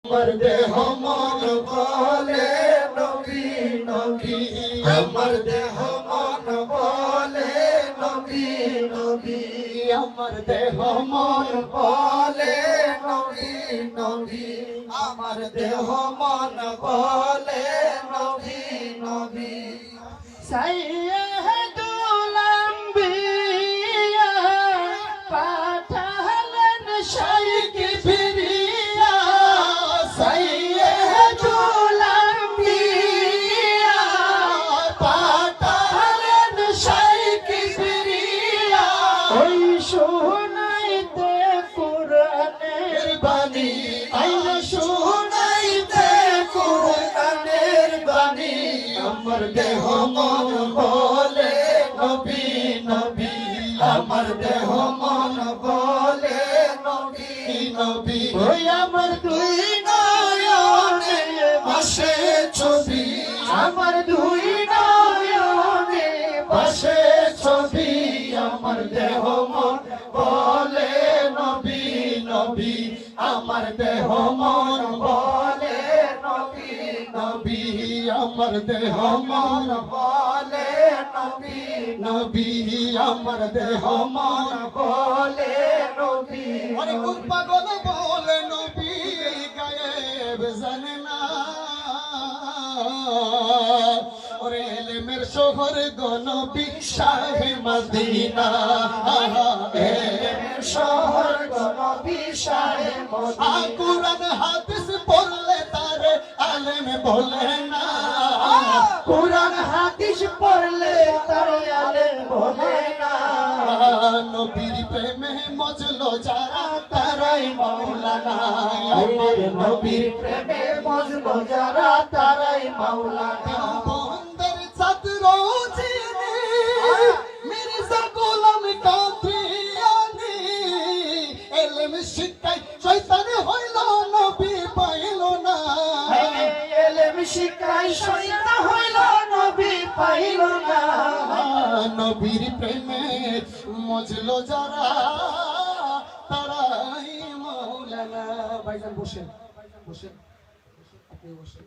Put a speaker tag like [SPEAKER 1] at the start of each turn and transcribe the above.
[SPEAKER 1] আমার দেহ মন বলে নবী নবী, আমার দেহ মন বলে নবী নবী, আমার দেহ মন বলে নবী নবী, আমার দেহ মন বলে নবী নবী। সাইয়্যিদুল আম্বিয়া পাঠালেন শাইখ ফিরিয়া, সাইয়্যিদুল আম্বিয়া পাঠালেন শাইখ ফিরিয়া, ওই শোনাইতে কুরআনের বাণী, ওই শোনাইতে কুরআনের বাণী। আমার দেহ মন বলে নবী নবী, আমার দেহ মন বলে নবী নবী, ওই আমার দুই নয়নে ভাসে ছবি, আমার দুই নয়নে ভাসে ছবি, আমার দেহ মন বলে নবী নবী, আমার দেহ মন বলে নবী নবী, আমার দেহ মন বলে নবী নবী, আমার দেহ মন বলে নবী। আরে কোন পাগল বলে নবী গায়েব জানে না, ওরে এলেমের শহর গো নবী শাহে মদিনা, এলেমের শহর গো নবী শাহে মদিনা। কুরআন হাদিস পড়লে তারে আলেম বলে না, কুরআন হাদিস পড়লে তারে আলেম বলে না। নবীর প্রেমে মজলো যারা তারাই মাওলানা, আমার নবীর প্রেমে মজলো যারা তারাই মাওলানা। বন্ধের ছাত্র যিনি মির্জা গোলাম কাদিয়ানী, এলেম শিক্ষায় শয়তান হইল নবী পাইল না, এলেম শিক্ষায় শয়তান হইল নবী পাইল না। নবীর প্রেমে মজলো যারা তারাই মাওলানা। ভাইজান বসেন, বসেন, আপনি বসেন।